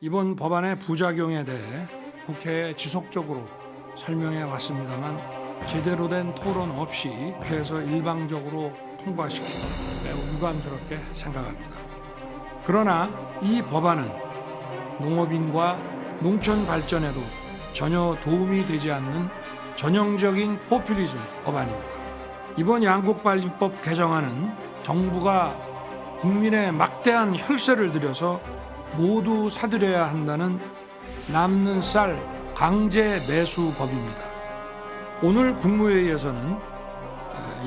이번 법안의 부작용에 대해 국회에 지속적으로 설명해 왔습니다만 제대로 된 토론 없이 국회에서 일방적으로 통과시키고 매우 유감스럽게 생각합니다. 그러나 이 법안은 농업인과 농촌 발전에도 전혀 도움이 되지 않는 전형적인 포퓰리즘 법안입니다. 이번 양곡관리법 개정안은 정부가 국민의 막대한 혈세를 들여서 모두 사들여야 한다는 남는 쌀 강제 매수법입니다. 오늘 국무회의에서는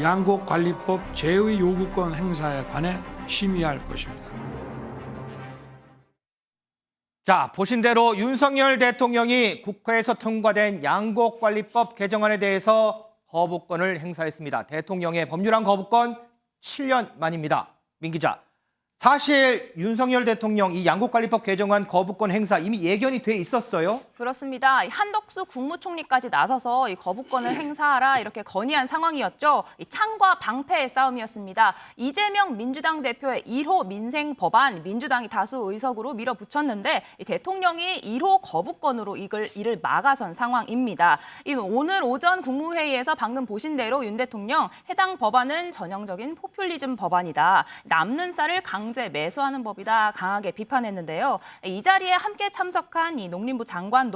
양곡관리법 제의 요구권 행사에 관해 심의할 것입니다. 자, 보신 대로 윤석열 대통령이 국회에서 통과된 양곡관리법 개정안에 대해서 거부권을 행사했습니다. 대통령의 법률안 거부권 7년 만입니다. 민 기자, 사실 윤석열 대통령 이 양곡관리법 개정안 거부권 행사 이미 예견이 돼 있었어요? 그렇습니다. 한덕수 국무총리까지 나서서 이 거부권을 행사하라 이렇게 건의한 상황이었죠. 이 창과 방패의 싸움이었습니다. 이재명 민주당 대표의 1호 민생 법안 민주당이 다수 의석으로 밀어붙였는데 대통령이 1호 거부권으로 이를 막아선 상황입니다. 오늘 오전 국무회의에서 방금 보신 대로 윤 대통령 해당 법안은 전형적인 포퓰리즘 법안이다. 남는 쌀을 강제 매수하는 법이다 강하게 비판했는데요. 이 자리에 함께 참석한 이 농림부 장관도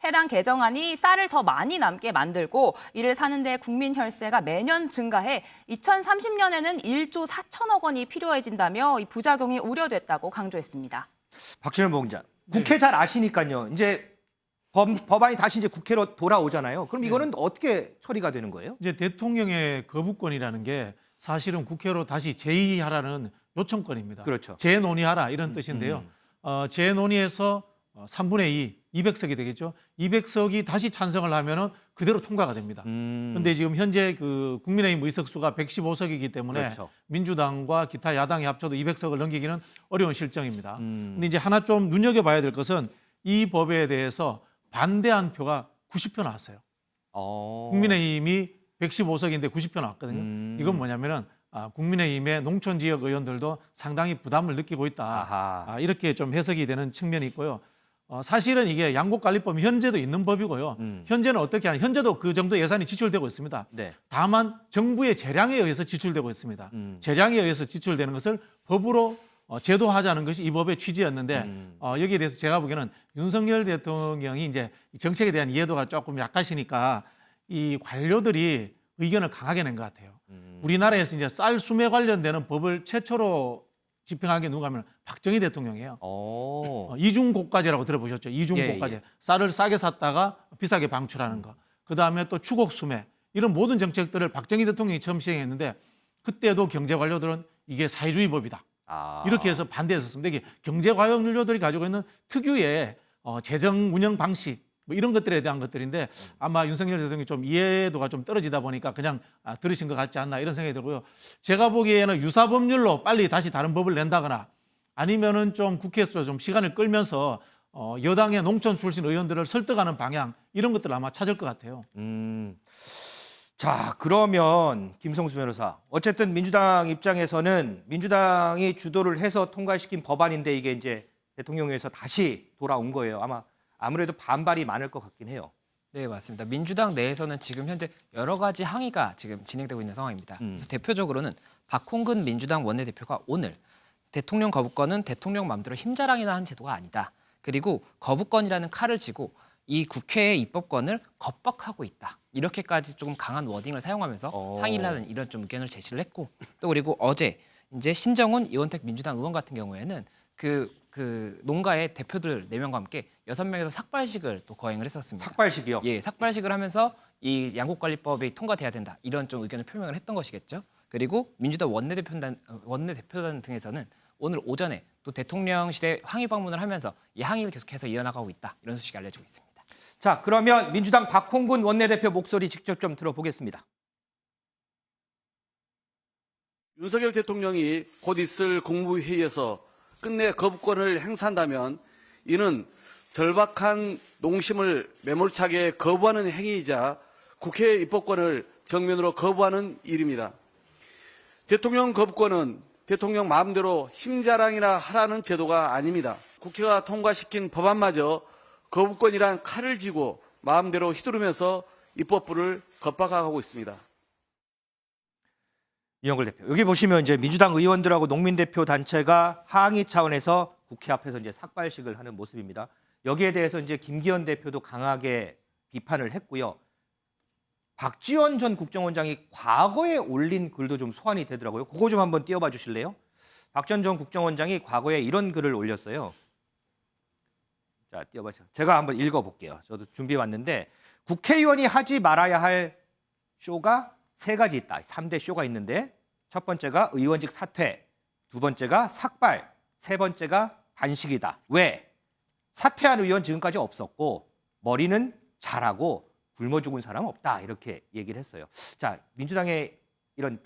해당 개정안이 쌀을 더 많이 남게 만들고 이를 사는데 국민 혈세가 매년 증가해 2030년에는 1조 4천억 원이 필요해진다며 이 부작용이 우려됐다고 강조했습니다. 박준현 본기자, 국회 잘 아시니까요. 이제 법안이 다시 이제 국회로 돌아오잖아요. 그럼 이거는 어떻게 처리가 되는 거예요? 이제 대통령의 거부권이라는 게 사실은 국회로 다시 제의하라는 요청권입니다. 그렇죠. 재논의하라 이런 뜻인데요. 재논의해서 3분의 2, 200석이 되겠죠. 200석이 다시 찬성을 하면은 그대로 통과가 됩니다. 그런데 지금 현재 그 국민의힘 의석수가 115석이기 때문에 그렇죠. 민주당과 기타 야당이 합쳐도 200석을 넘기기는 어려운 실정입니다. 근데 이제 하나 좀 눈여겨봐야 될 것은 이 법에 대해서 반대한 표가 90표 나왔어요. 국민의힘이 115석인데 90표 나왔거든요. 이건 뭐냐면은 국민의힘의 농촌 지역 의원들도 상당히 부담을 느끼고 있다. 이렇게 좀 해석이 되는 측면이 있고요. 사실은 이게 양곡관리법 현재도 있는 법이고요. 현재는 어떻게 하냐? 현재도 그 정도 예산이 지출되고 있습니다. 네. 다만 정부의 재량에 의해서 지출되고 있습니다. 재량에 의해서 지출되는 것을 법으로 제도하자는 것이 이 법의 취지였는데 여기에 대해서 제가 보기에는 윤석열 대통령이 이제 정책에 대한 이해도가 조금 약하시니까 이 관료들이 의견을 강하게 낸 것 같아요. 우리나라에서 이제 쌀 수매 관련되는 법을 최초로 집행한 게 누가 하면 박정희 대통령이에요. 이중고가제라고 들어보셨죠? 이중고가제. 예. 쌀을 싸게 샀다가 비싸게 방출하는 거. 그다음에 또 추곡 수매. 이런 모든 정책들을 박정희 대통령이 처음 시행했는데 그때도 경제 관료들은 이게 사회주의 법이다. 이렇게 해서 반대했었습니다. 이게 경제 관료들이 가지고 있는 특유의 재정 운영 방식 뭐 이런 것들에 대한 것들인데 아마 윤석열 대통령이 좀 이해도가 좀 떨어지다 보니까 그냥 들으신 것 같지 않나 이런 생각이 들고요. 제가 보기에는 유사법률로 빨리 다시 다른 법을 낸다거나 아니면은 좀 국회에서 좀 시간을 끌면서 여당의 농촌 출신 의원들을 설득하는 방향 이런 것들을 아마 찾을 것 같아요. 자, 그러면 김성수 변호사, 어쨌든 민주당 입장에서는 민주당이 주도를 해서 통과시킨 법안인데 이게 이제 대통령에서 다시 돌아온 거예요. 아무래도 반발이 많을 것 같긴 해요. 네, 맞습니다. 민주당 내에서는 지금 현재 여러 가지 항의가 지금 진행되고 있는 상황입니다. 그래서 대표적으로는 박홍근 민주당 원내대표가 오늘 대통령 거부권은 대통령 마음대로 힘자랑이나 한 제도가 아니다. 그리고 거부권이라는 칼을 쥐고 이 국회의 입법권을 겁박하고 있다. 이렇게까지 조금 강한 워딩을 사용하면서 항의를 하는 이런 좀 의견을 제시를 했고 또 그리고 어제 이제 신정훈 이원택 민주당 의원 같은 경우에는 그 농가의 대표들 4명과 함께 6명에서 삭발식을 또 거행을 했었습니다. 삭발식이요? 예, 삭발식을 하면서 이 양곡관리법이 통과돼야 된다. 이런 좀 의견을 표명을 했던 것이겠죠. 그리고 민주당 원내대표단 등에서는 오늘 오전에 또 대통령실에 항의 방문을 하면서 이 항의를 계속해서 이어나가고 있다. 이런 소식이 알려지고 있습니다. 자, 그러면 민주당 박홍근 원내대표 목소리 직접 좀 들어보겠습니다. 윤석열 대통령이 곧 있을 국무회의에서 끝내 거부권을 행사한다면 이는 절박한 농심을 매몰차게 거부하는 행위이자 국회 입법권을 정면으로 거부하는 일입니다. 대통령 거부권은 대통령 마음대로 힘자랑이나 하라는 제도가 아닙니다. 국회가 통과시킨 법안마저 거부권이란 칼을 쥐고 마음대로 휘두르면서 입법부를 겁박하고 있습니다. 이영걸 대표. 여기 보시면 이제 민주당 의원들하고 농민 대표 단체가 항의 차원에서 국회 앞에서 이제 삭발식을 하는 모습입니다. 여기에 대해서 이제 김기현 대표도 강하게 비판을 했고요. 박지원 전 국정원장이 과거에 올린 글도 좀 소환이 되더라고요. 그거 좀 한번 띄워봐 주실래요? 박지원 전 국정원장이 과거에 이런 글을 올렸어요. 자, 띄워봐주세요. 제가 한번 읽어볼게요. 저도 준비해 왔는데 국회의원이 하지 말아야 할 쇼가 3가지 있다. 3대 쇼가 있는데 첫 번째가 의원직 사퇴, 두 번째가 삭발, 세 번째가 단식이다. 왜? 사퇴한 의원 지금까지 없었고 머리는 잘하고 굶어 죽은 사람 없다. 이렇게 얘기를 했어요. 자, 민주당의 이런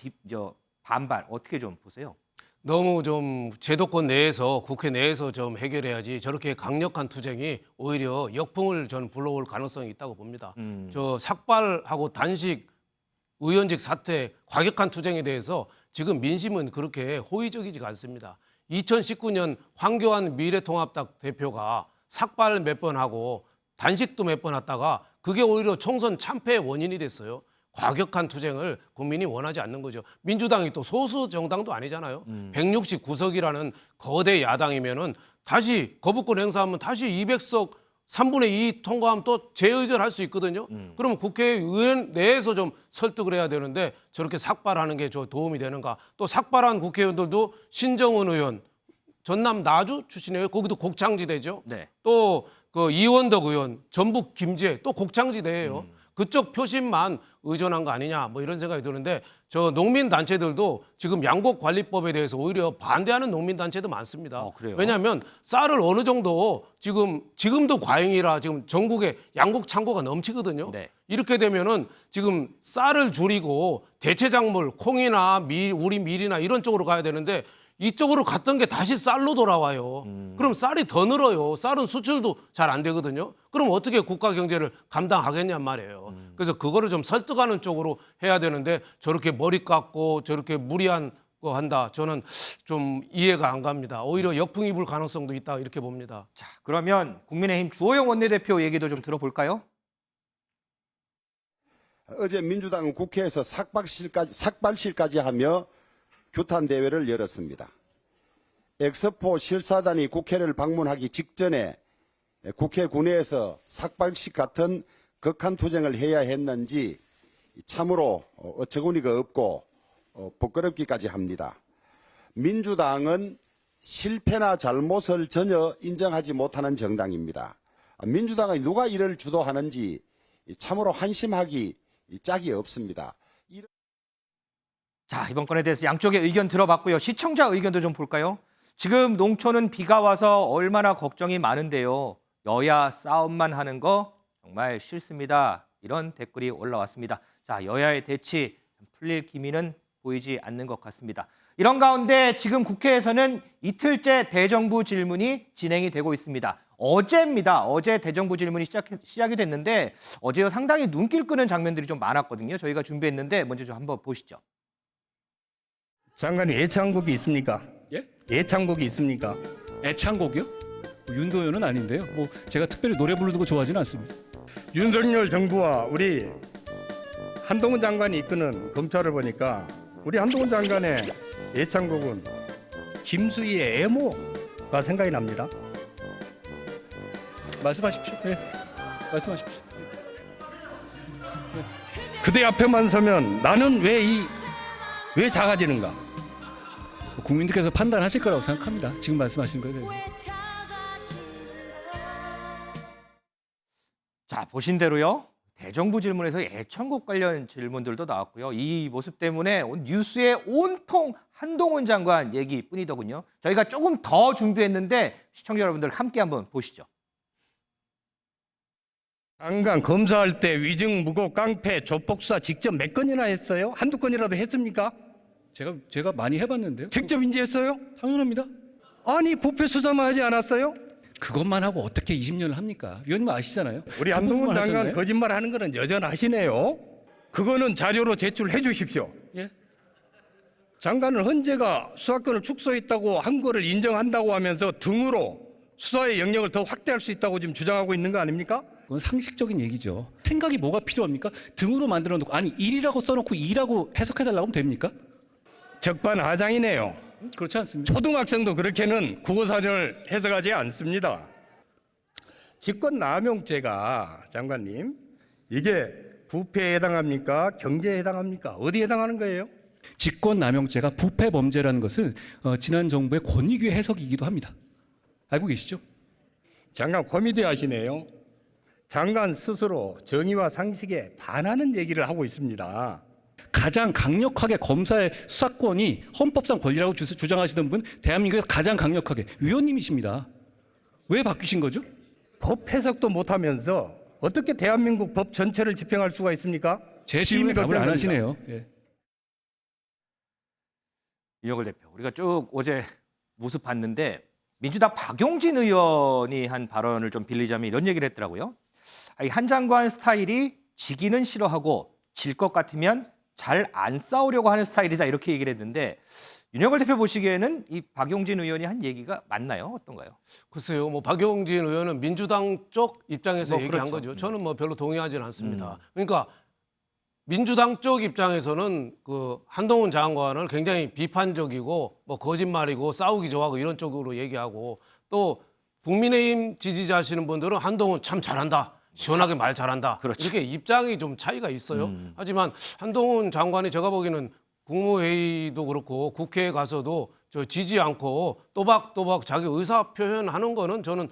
반발 어떻게 좀 보세요? 너무 좀 제도권 내에서 국회 내에서 좀 해결해야지 저렇게 강력한 투쟁이 오히려 역풍을 저는 불러올 가능성이 있다고 봅니다. 저 삭발하고 단식, 의원직 사퇴, 과격한 투쟁에 대해서 지금 민심은 그렇게 호의적이지가 않습니다. 2019년 황교안 미래통합당 대표가 삭발 몇 번 하고 단식도 몇 번 했다가 그게 오히려 총선 참패의 원인이 됐어요. 과격한 투쟁을 국민이 원하지 않는 거죠. 민주당이 또 소수 정당도 아니잖아요. 169석이라는 거대 야당이면은 다시 거부권 행사하면 다시 200석 3분의 2 통과하면 또 재의결할 수 있거든요. 그러면 국회의원 내에서 좀 설득을 해야 되는데 저렇게 삭발하는 게 저 도움이 되는가. 또 삭발한 국회의원들도 신정은 의원, 전남 나주 출신이에요. 거기도 곡창지대죠. 네. 또 그 이원덕 의원, 전북 김제 또 곡창지대예요. 그쪽 표심만 의존한 거 아니냐 뭐 이런 생각이 드는데 저 농민 단체들도 지금 양곡관리법에 대해서 오히려 반대하는 농민 단체도 많습니다. 그래요? 왜냐하면 쌀을 어느 정도 지금도 과잉이라 지금 전국에 양곡 창고가 넘치거든요. 네. 이렇게 되면은 지금 쌀을 줄이고 대체작물 콩이나 우리 밀이나 이런 쪽으로 가야 되는데 이쪽으로 갔던 게 다시 쌀로 돌아와요. 그럼 쌀이 더 늘어요. 쌀은 수출도 잘 안 되거든요. 그럼 어떻게 국가 경제를 감당하겠냔 말이에요. 그래서 그거를 좀 설득하는 쪽으로 해야 되는데 저렇게 머리 깎고 저렇게 무리한 거 한다. 저는 좀 이해가 안 갑니다. 오히려 역풍이 불 가능성도 있다 이렇게 봅니다. 자, 그러면 국민의힘 주호영 원내대표 얘기도 좀 들어볼까요? 어제 민주당은 국회에서 삭발실까지 하며 규탄 대회를 열었습니다. 엑스포 실사단이 국회를 방문하기 직전에 국회 군내에서 삭발식 같은 극한 투쟁을 해야 했는지 참으로 어처구니가 없고 부끄럽기까지 합니다. 민주당은 실패나 잘못을 전혀 인정하지 못하는 정당입니다. 민주당이 누가 이를 주도하는지 참으로 한심하기 짝이 없습니다. 자, 이번 건에 대해서 양쪽의 의견 들어봤고요. 시청자 의견도 좀 볼까요? 지금 농촌은 비가 와서 얼마나 걱정이 많은데요. 여야 싸움만 하는 거 정말 싫습니다. 이런 댓글이 올라왔습니다. 자, 여야의 대치 풀릴 기미는 보이지 않는 것 같습니다. 이런 가운데 지금 국회에서는 이틀째 대정부 질문이 진행이 되고 있습니다. 어제입니다. 어제 대정부 질문이 시작이 됐는데 어제요 상당히 눈길 끄는 장면들이 좀 많았거든요. 저희가 준비했는데 먼저 좀 한번 보시죠. 장관님 애창곡이 있습니까? 예? 애창곡이 있습니까? 애창곡이요? 윤도현은 아닌데요. 뭐 제가 특별히 노래 부르는 거 좋아하지는 않습니다. 윤석열 정부와 우리 한동훈 장관이 이끄는 검찰을 보니까 우리 한동훈 장관의 애창곡은 김수희의 애모가 생각이 납니다. 말씀하십시오. 네. 말씀하십시오. 그대 앞에만 서면 나는 왜 작아지는가? 국민들께서 판단하실 거라고 생각합니다. 지금 말씀하신 거에 대해서. 자, 보신 대로요. 대정부 질문에서 애창곡 관련 질문들도 나왔고요. 이 모습 때문에 뉴스에 온통 한동훈 장관 얘기뿐이더군요. 저희가 조금 더 준비했는데 시청자 여러분들 함께 한번 보시죠. 장관 검사할 때 위증, 무고, 깡패, 조폭사 직접 몇 건이나 했어요? 한두 건이라도 했습니까? 제가 많이 해봤는데요. 직접 인지했어요? 당연합니다. 아니 부패 수사만 하지 않았어요? 그것만 하고 어떻게 20년을 합니까? 위원님 아시잖아요. 우리 그 한동훈 부분만 장관 하셨나요? 거짓말하는 거는 여전하시네요. 그거는 자료로 제출해 주십시오. 예? 장관은 헌재가 수사권을 축소했다고 한 거를 인정한다고 하면서 등으로 수사의 영역을 더 확대할 수 있다고 지금 주장하고 있는 거 아닙니까? 그건 상식적인 얘기죠. 생각이 뭐가 필요합니까? 등으로 만들어 놓고 아니 1이라고 써놓고 2라고 해석해달라고 하면 됩니까? 적반하장이네요. 그렇지 않습니다. 초등학생도 그렇게는 국어사전을 해석하지 않습니다. 직권남용죄가 장관님 이게 부패에 해당합니까? 경제에 해당합니까? 어디에 해당하는 거예요? 직권남용죄가 부패 범죄라는 것은 지난 정부의 권익위의 해석이기도 합니다. 알고 계시죠? 장관 코미디 하시네요. 장관 스스로 정의와 상식에 반하는 얘기를 하고 있습니다. 가장 강력하게 검사의 수사권이 헌법상 권리라고 주장하시던 분 대한민국에서 가장 강력하게 위원님이십니다. 왜 바뀌신 거죠? 법 해석도 못하면서 어떻게 대한민국 법 전체를 집행할 수가 있습니까? 제 질문에 답을 안 됩니다. 하시네요. 예. 윤석열 대표, 우리가 쭉 어제 모습 봤는데 민주당 박용진 의원이 한 발언을 좀 빌리자면 이런 얘기를 했더라고요. 한 장관 스타일이 지기는 싫어하고 질 것 같으면 잘 안 싸우려고 하는 스타일이다 이렇게 얘기를 했는데 윤석열 대표 보시기에는 이 박용진 의원이 한 얘기가 맞나요? 어떤가요? 글쎄요, 뭐 박용진 의원은 민주당 쪽 입장에서 뭐 얘기한 그렇죠. 거죠. 저는 뭐 별로 동의하지는 않습니다. 그러니까 민주당 쪽 입장에서는 그 한동훈 장관을 굉장히 비판적이고 뭐 거짓말이고 싸우기 좋아하고 이런 쪽으로 얘기하고 또 국민의힘 지지자시는 분들은 한동훈 참 잘한다. 시원하게 말 잘한다. 그렇죠. 이렇게 입장이 좀 차이가 있어요. 하지만 한동훈 장관이 제가 보기에는 국무회의도 그렇고 국회에 가서도 저 지지 않고 또박또박 자기 의사 표현하는 거는 저는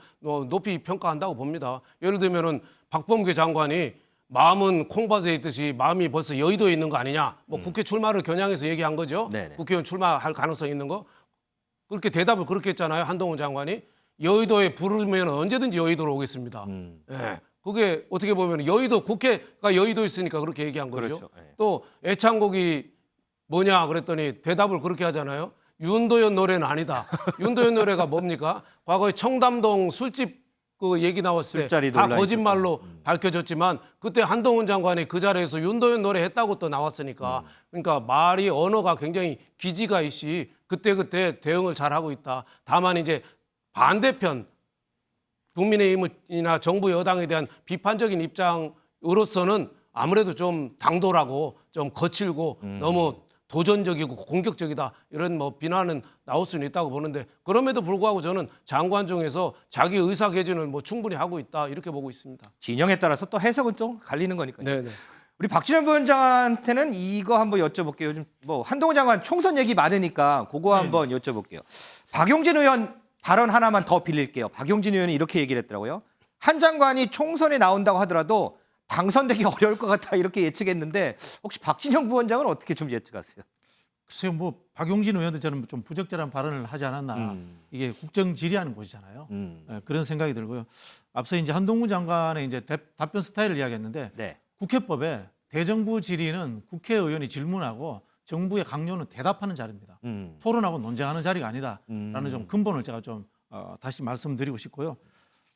높이 평가한다고 봅니다. 예를 들면은 박범계 장관이 마음은 콩밭에 있듯이 마음이 벌써 여의도에 있는 거 아니냐. 뭐 국회 출마를 겨냥해서 얘기한 거죠. 네네. 국회의원 출마할 가능성이 있는 거. 그렇게 대답을 그렇게 했잖아요. 한동훈 장관이. 여의도에 부르면 언제든지 여의도로 오겠습니다. 예. 그게 어떻게 보면 여의도 국회가 여의도에 있으니까 그렇게 얘기한 거죠. 그렇죠. 예. 또 애창곡이 뭐냐 그랬더니 대답을 그렇게 하잖아요. 윤도현 노래는 아니다. 윤도현 노래가 뭡니까? 과거에 청담동 술집 그 얘기 나왔을 때 술자리도 다 올라 거짓말로 밝혀졌지만 그때 한동훈 장관이 그 자리에서 윤도현 노래 했다고 또 나왔으니까 그러니까 말이 언어가 굉장히 기지가 있이 그때그때 대응을 잘하고 있다. 다만 이제 반대편 국민의힘이나 정부 여당에 대한 비판적인 입장으로서는 아무래도 좀 당돌하고 좀 거칠고 너무 도전적이고 공격적이다 이런 뭐 비난은 나올 수는 있다고 보는데 그럼에도 불구하고 저는 장관 중에서 자기 의사 개진을 뭐 충분히 하고 있다 이렇게 보고 있습니다. 진영에 따라서 또 해석은 좀 갈리는 거니까요. 네네. 우리 박진영 부원장한테는 이거 한번 여쭤볼게요. 요즘 뭐 한동훈 장관 총선 얘기 많으니까 그거 한번 여쭤볼게요. 박용진 의원 발언 하나만 더 빌릴게요. 박용진 의원이 이렇게 얘기를 했더라고요. 한 장관이 총선에 나온다고 하더라도 당선되기 어려울 것 같아 이렇게 예측했는데 혹시 박진영 부원장은 어떻게 좀 예측하세요? 글쎄요, 뭐 박용진 의원도 저는 좀 부적절한 발언을 하지 않았나. 이게 국정 지리하는 곳이잖아요. 그런 생각이 들고요. 앞서 이제 한동훈 장관의 이제 답변 스타일을 이야기했는데 네. 국회법에 대정부 질의는 국회의원이 질문하고 정부의 강요는 대답하는 자리입니다. 토론하고 논쟁하는 자리가 아니다라는 좀 근본을 제가 좀 다시 말씀드리고 싶고요.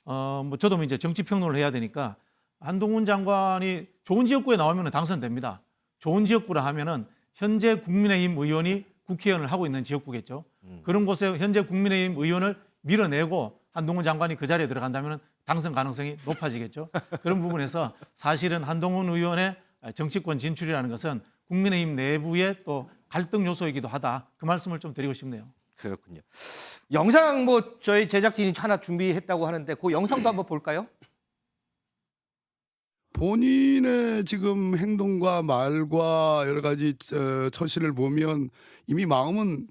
뭐 저도 이제 정치 평론을 해야 되니까 한동훈 장관이 좋은 지역구에 나오면 당선됩니다. 좋은 지역구라 하면은 현재 국민의힘 의원이 국회의원을 하고 있는 지역구겠죠. 그런 곳에 현재 국민의힘 의원을 밀어내고 한동훈 장관이 그 자리에 들어간다면 당선 가능성이 높아지겠죠. 그런 부분에서 사실은 한동훈 의원의 정치권 진출이라는 것은 국민의힘 내부의 또 갈등 요소이기도 하다. 그 말씀을 좀 드리고 싶네요. 그렇군요. 영상 뭐 저희 제작진이 하나 준비했다고 하는데 그 영상도 한번 볼까요? 본인의 지금 행동과 말과 여러 가지 처신을 보면 이미 마음은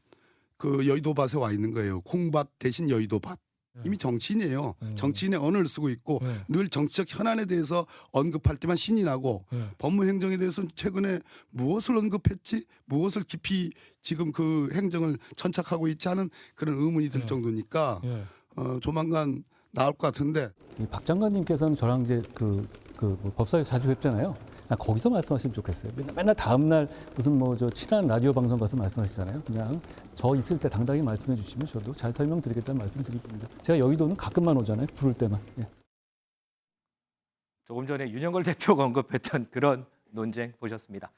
그 여의도밭에 와 있는 거예요. 콩밭 대신 여의도밭. 이미 정치인이에요. 정치인의 언어를 쓰고 있고 늘 정치적 현안에 대해서 언급할 때만 신이 나고 법무행정에 대해서는 최근에 무엇을 언급했지? 무엇을 깊이 지금 그 행정을 천착하고 있지 않은 그런 의문이 들 정도니까 조만간 나올 것 같은데. 박 장관님께서는 저랑 이제 뭐 법사위에서 자주 뵙잖아요. 거기서 말씀하시면 좋겠어요. 맨날 다음 날 무슨 뭐 저 친한 라디오 방송 가서 말씀하시잖아요. 그냥 저 있을 때 당당히 말씀해 주시면 저도 잘 설명드리겠다는 말씀 드립니다. 제가 여의도는 가끔만 오잖아요. 부를 때만. 예. 조금 전에 윤석열 대표가 언급했던 그런 논쟁 보셨습니다.